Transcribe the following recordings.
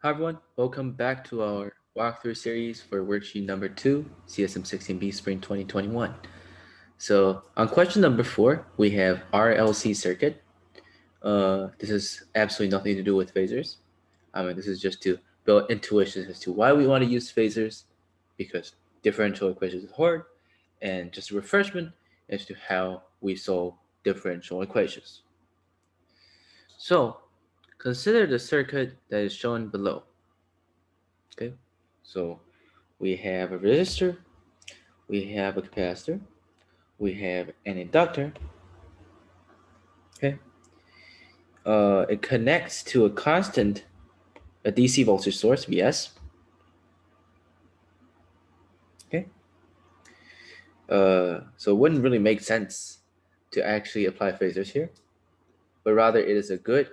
Hi everyone, welcome back to our walkthrough series for worksheet number 2, CSM 16B Spring 2021. So on question number 4, we have RLC circuit. This is absolutely nothing to do with phasors. This is just to build intuitions as to why we want to use phasors, because differential equations is hard, and just a refreshment as to how we solve differential equations. So consider the circuit that is shown below. Okay, so we have a resistor, we have a capacitor, we have an inductor. Okay, it connects to a constant, a DC voltage source, Vs. Okay, so it wouldn't really make sense to actually apply phasors here, but rather it is a good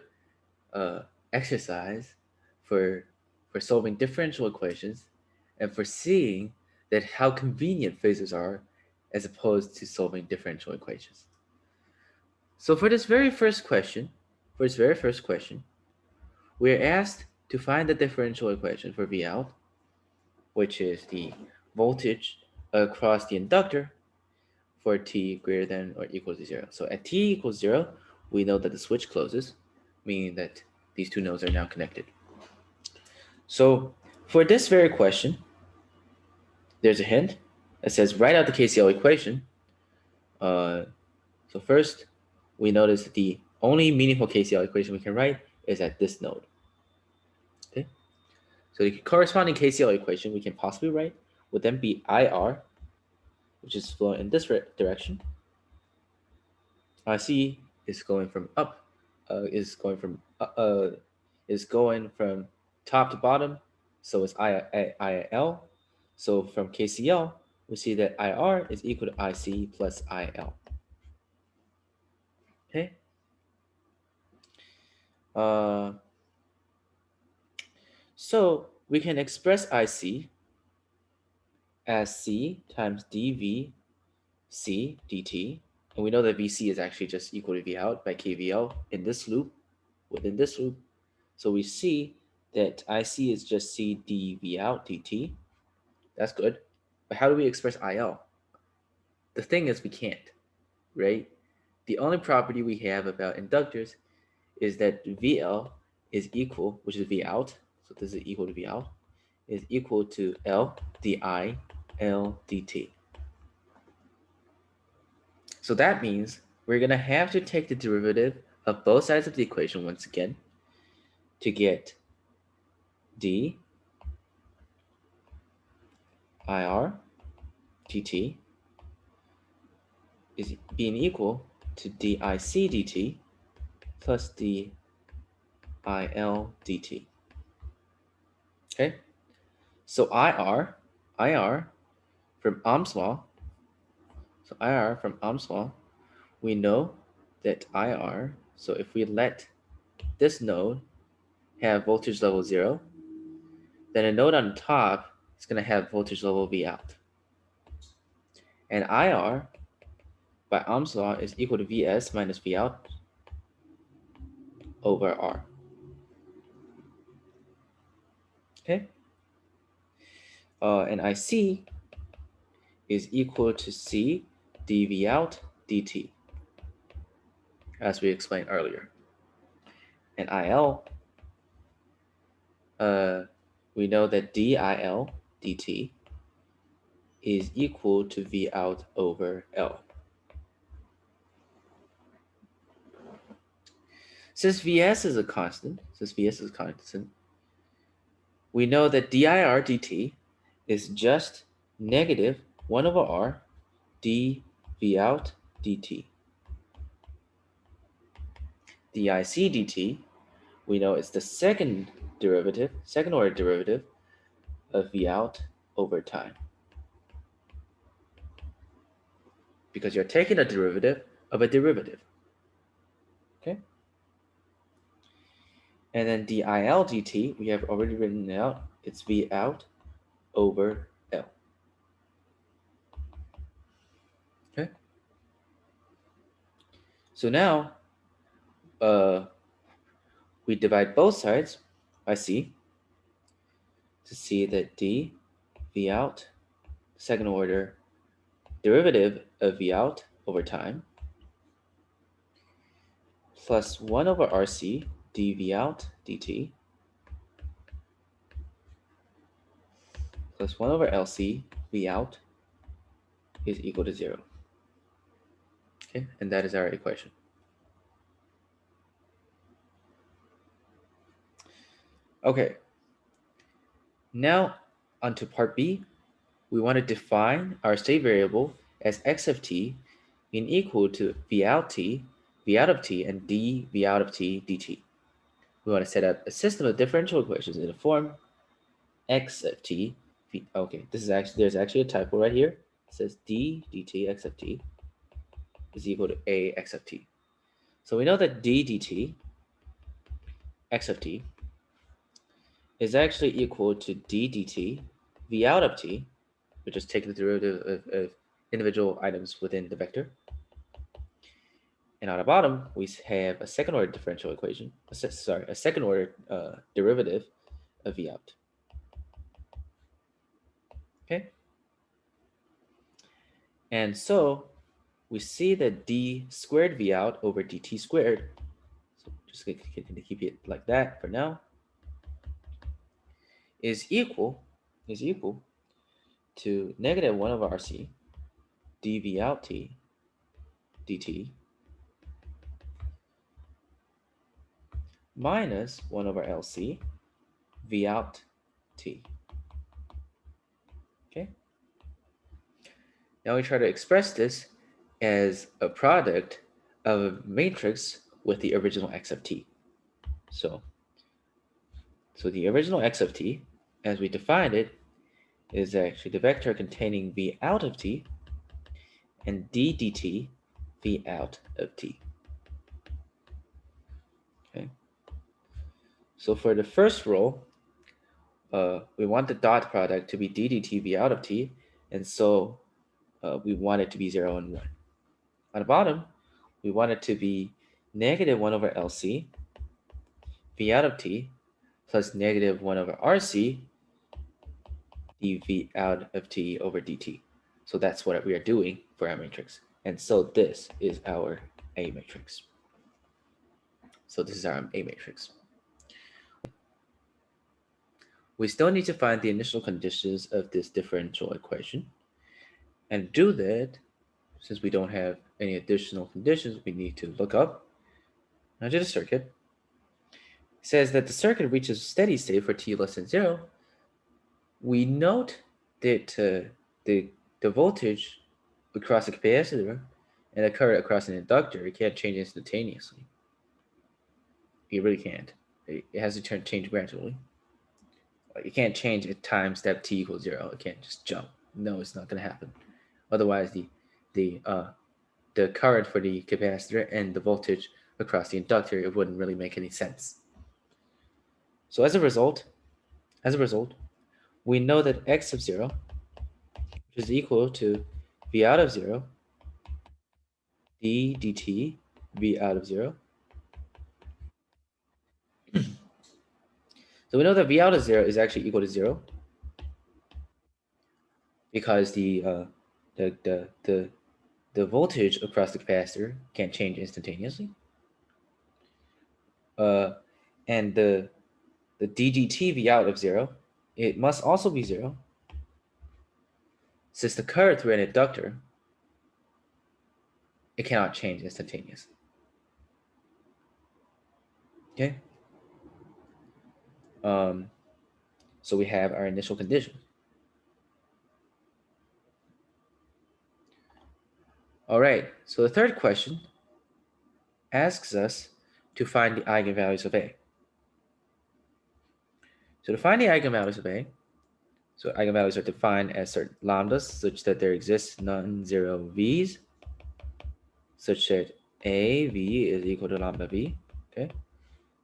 exercise for solving differential equations and for seeing that how convenient phasors are as opposed to solving differential equations. So for this very first question, we're asked to find the differential equation for V out, which is the voltage across the inductor for t greater than or equal to 0. So at t equals 0, we know that the switch closes, meaning that these two nodes are now connected. So for this very question, there's a hint that says write out the KCL equation. So first, we notice that the only meaningful KCL equation we can write is at this node. Okay, so the corresponding KCL equation we can possibly write would then be IR, which is flowing in this direction. IC is going from up, is going from top to bottom, so it's IL. So from KCL, we see that IR is equal to IC plus IL. Okay. So we can express IC as C times dV C dt, and we know that VC is actually just equal to V out by KVL in this loop, within this loop. So we see that IC is just C dV out dt. That's good. But how do we express IL? The thing is we can't, right? The only property we have about inductors is that VL is equal, which is V out, so this is equal to V out, is equal to L di L dt. So that means we're going to have to take the derivative of both sides of the equation once again to get d IR dt is being equal to dic dt plus dIL dt. Okay, so IR from Ohm's law, we know that IR, so if we let this node have voltage level 0, then a node on top is going to have voltage level V out. And IR by Ohm's law is equal to Vs minus V out over R. Okay? And IC is equal to C dV out dt, as we explained earlier. And IL, we know that dIL dt is equal to V out over L. Since Vs is a constant, we know that dir dt is just negative 1 over r dV out dt. Dic dt, we know it's the second order derivative of V out over time, because you're taking a derivative of a derivative. Okay? And then dIL dt, we have already written out, it's V out over L. Okay? So now, we divide both sides by C, to see that d v out, second order derivative of v out over time, plus 1 over RC dv out dt, plus 1 over LC v out is equal to 0. Okay, and that is our equation. Okay, now onto part B. We want to define our state variable as x of t being equal to v out of t, and d v out of t dt. We want to set up a system of differential equations in the form x of t. Okay, there's actually a typo right here. It says d dt x of t is equal to a x of t. So we know that d dt x of t is actually equal to d dt v out of t, which is taking the derivative of individual items within the vector. And on the bottom, we have a second order differential equation, a second order derivative of v out. Okay. And so we see that d squared v out over dt squared, so just going to keep it like that for now, is equal to negative 1 over RC dv out t dt minus 1 over LC v out t. Okay. Now we try to express this as a product of a matrix with the original x of t. So the original x of t, as we defined it, is actually the vector containing v out of t and d dt v out of t. Okay. So for the first row, we want the dot product to be d dt v out of t, and so we want it to be 0 and 1. On the bottom, we want it to be negative 1 over LC v out of t plus negative 1 over RC dv out of t over dt. So that's what we are doing for our matrix. And so this is our A matrix. So this is our A matrix. We still need to find the initial conditions of this differential equation. And to do that, since we don't have any additional conditions, we need to look up onto the circuit. It says that the circuit reaches steady state for t less than 0. We note that the voltage across a capacitor and the current across an inductor, it can't change instantaneously. It really can't. It has to change gradually. Like, it can't change at time step t equals 0. It can't just jump. No, it's not going to happen. Otherwise, the current for the capacitor and the voltage across the inductor, it wouldn't really make any sense. So as a result, we know that x of 0, which is equal to v out of 0, d dt v out of 0. So we know that v out of 0 is actually equal to 0 because the voltage across the capacitor can't change instantaneously. And the ddt v out of 0, it must also be 0 since the current through an inductor, it cannot change instantaneously. Okay. So we have our initial condition. All right, so the third question asks us to find the eigenvalues of A. So to find the eigenvalues of A, so eigenvalues are defined as certain lambdas such that there exists non-zero V's, such that A V is equal to lambda V, okay?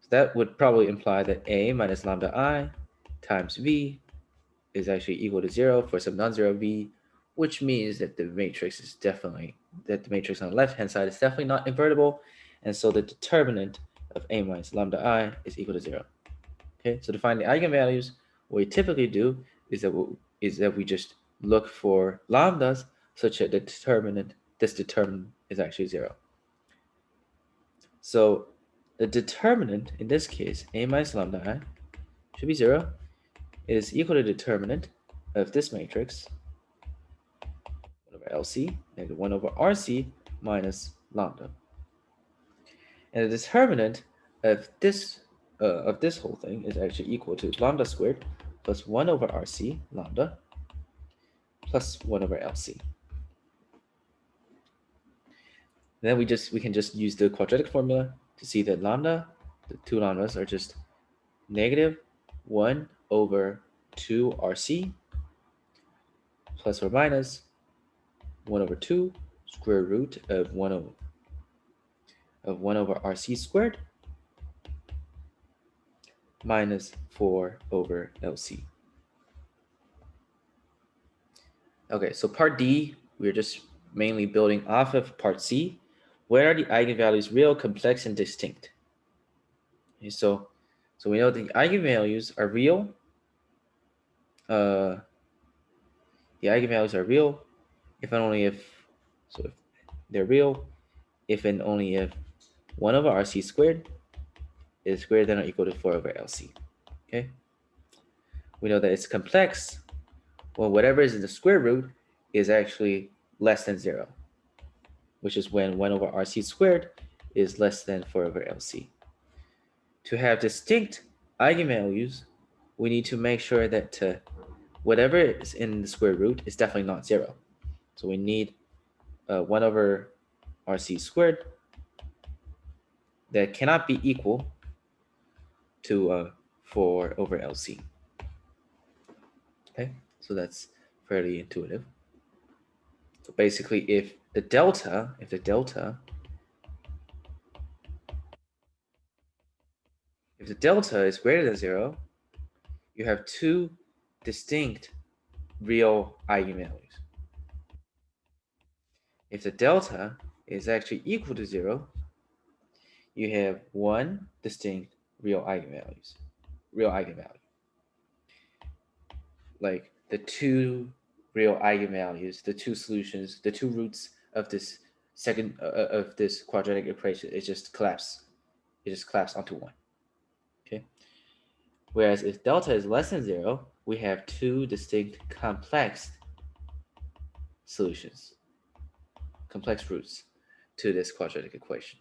So that would probably imply that A minus lambda I times V is actually equal to 0 for some non-zero V, which means that the matrix on the left-hand side is definitely not invertible, and so the determinant of A minus lambda I is equal to 0. Okay, so to find the eigenvalues, what we typically do is that we just look for lambdas such that this determinant is actually 0. So the determinant in this case, a minus lambda I, should be 0. It is equal to the determinant of this matrix, 1 over LC, negative 1 over RC minus lambda. And the determinant of this whole thing is actually equal to lambda squared plus 1 over RC lambda plus 1 over LC. Then we can just use the quadratic formula to see that lambda, the two lambdas are just negative 1 over 2 RC plus or minus 1 over 2 square root of 1 over RC squared minus 4 over LC. Okay, so part D, we're just mainly building off of part C. Where are the eigenvalues real, complex, and distinct? Okay, so we know the eigenvalues are real. The eigenvalues are real if and only if they're real if and only if 1 over RC squared is greater than or equal to 4 over LC. Okay. We know that it's complex when whatever is in the square root is actually less than 0, which is when 1 over RC squared is less than 4 over LC. To have distinct eigenvalues, we need to make sure that whatever is in the square root is definitely not 0. So we need 1 over RC squared that cannot be equal to 4 over LC. Okay, so that's fairly intuitive. So basically, if the delta is greater than 0, you have two distinct real eigenvalues. If the delta is actually equal to 0, you have one distinct real eigenvalue. Like the two real eigenvalues, the two solutions, the two roots of this of this quadratic equation, it just collapse onto 1. Okay. Whereas if delta is less than 0, we have two distinct complex solutions, complex roots to this quadratic equation,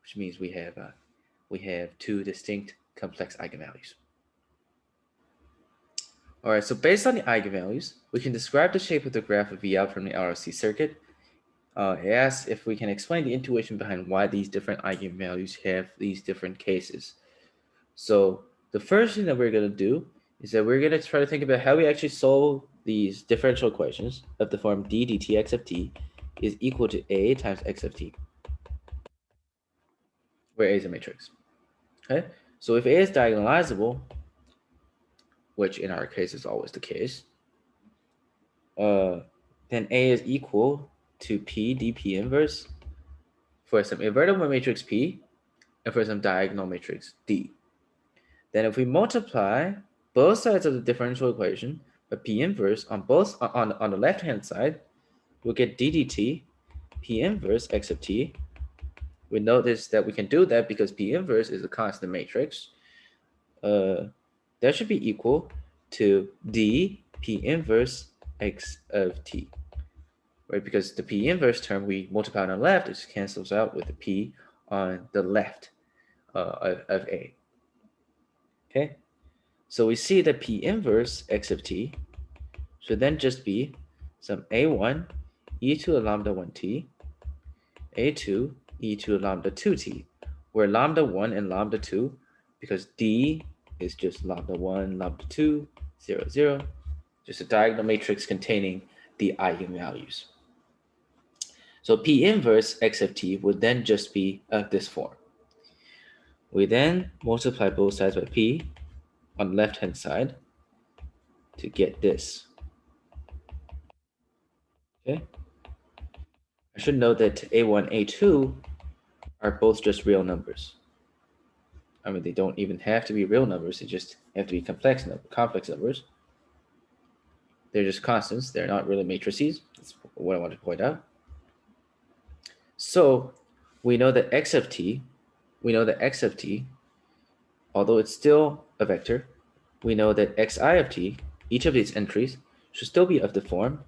which means we have two distinct complex eigenvalues. All right, so based on the eigenvalues, we can describe the shape of the graph of V out from the RLC circuit. It asks if we can explain the intuition behind why these different eigenvalues have these different cases. So the first thing that we're going to do is that we're going to try to think about how we actually solve these differential equations of the form d dt x of t is equal to a times x of t, where a is a matrix. Okay, so if a is diagonalizable, which in our case is always the case, then a is equal to p dp inverse for some invertible matrix P and for some diagonal matrix D. Then if we multiply both sides of the differential equation by P inverse on the left-hand side, we'll get d dt P inverse x of t. We notice that we can do that because P inverse is a constant matrix. That should be equal to d P inverse x of t. Right, because the P inverse term we multiply on the left, it cancels out with the P on the left of A. Okay, so we see that P inverse x of t should then just be some A1 e to the lambda 1t, A2 e to the lambda 2t, where lambda 1 and lambda 2, because D is just lambda 1, lambda 2, 0, 0, just a diagonal matrix containing the eigenvalues. So P inverse x of t would then just be of this form. We then multiply both sides by P on the left-hand side to get this. Okay. I should note that A1, A2 are both just real numbers. I mean, they don't even have to be real numbers. They just have to be complex numbers. They're just constants. They're not really matrices. That's what I want to point out. So we know that x of t, although it's still a vector, we know that xi of t, each of these entries, should still be of the form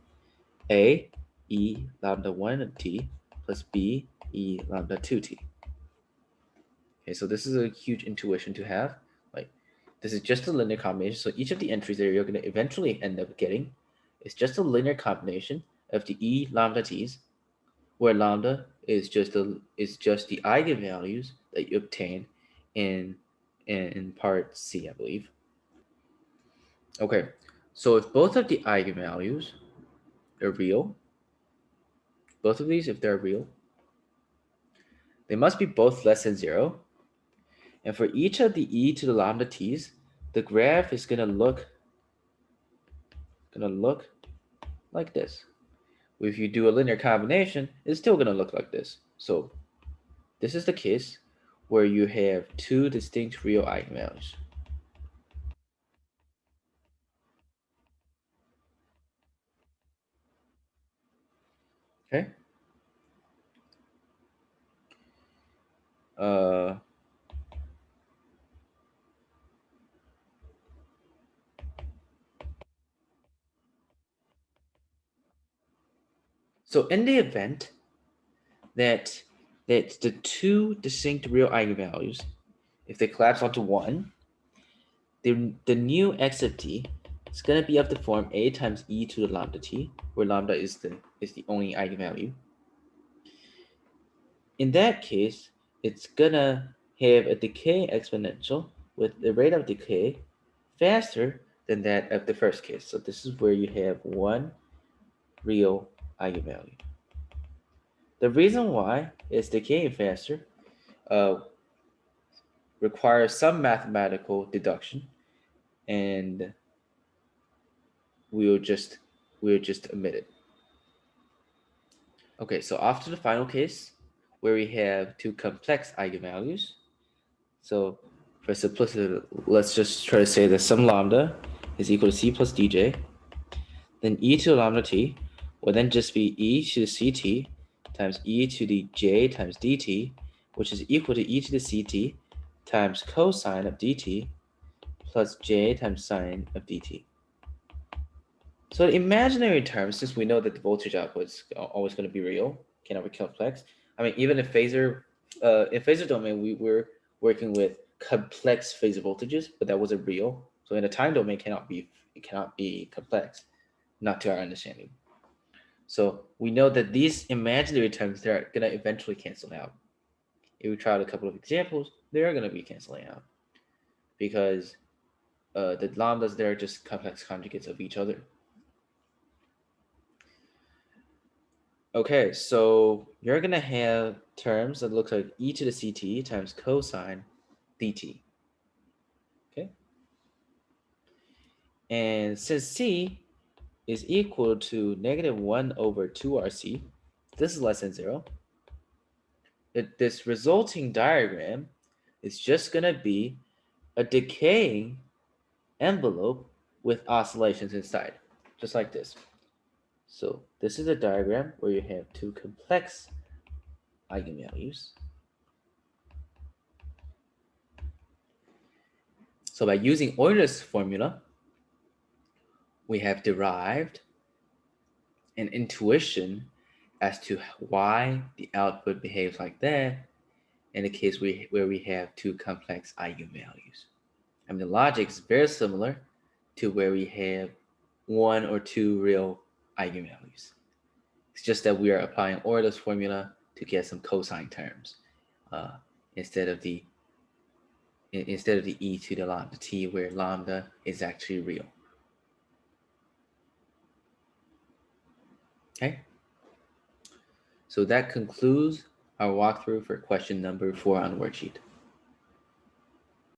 a e lambda 1 t plus b e lambda 2t. Okay, so this is a huge intuition to have. Like, this is just a linear combination. So each of the entries that you're going to eventually end up getting is just a linear combination of the e lambda t's, where lambda is just the eigenvalues that you obtain in part C, I believe. Okay, so if both of the eigenvalues are real, both of these, if they're real, they must be both less than 0. And for each of the e to the lambda t's, the graph is gonna look like this. If you do a linear combination, it's still gonna look like this. So this is the case where you have two distinct real eigenvalues. Okay. So in the event that the two distinct real eigenvalues, if they collapse onto one, the new x of t is going to be of the form a times e to the lambda t, where lambda is the only eigenvalue. In that case, it's going to have a decay exponential with the rate of decay faster than that of the first case. So this is where you have one real eigenvalue. The reason why it's decaying faster requires some mathematical deduction, and we'll just omit it. Okay, so after the final case, where we have two complex eigenvalues. So for simplicity, let's just try to say that some lambda is equal to c plus dj. Then e to the lambda t will then just be e to the ct times e to the j times dt, which is equal to e to the ct times cosine of dt plus j times sine of dt. So in imaginary terms, since we know that the voltage output is always going to be real, cannot be complex. I mean, even in phasor domain, we were working with complex phasor voltages, but that wasn't real. So in a time domain, it cannot be complex, not to our understanding. So we know that these imaginary terms, they're going to eventually cancel out. If we tried a couple of examples, they are going to be canceling out because the lambdas, they're just complex conjugates of each other. Okay, so you're going to have terms that look like e to the ct times cosine dt. Okay? And since c is equal to negative 1 over 2rc, this is less than 0. This resulting diagram is just going to be a decaying envelope with oscillations inside, just like this. So this is a diagram where you have two complex eigenvalues. So by using Euler's formula, we have derived an intuition as to why the output behaves like that in the case where we have two complex eigenvalues. I mean, the logic is very similar to where we have one or two real eigenvalues. It's just that we are applying Euler's formula to get some cosine terms instead of the e to the lambda t, where lambda is actually real. Okay, so that concludes our walkthrough for question number 4 on the worksheet.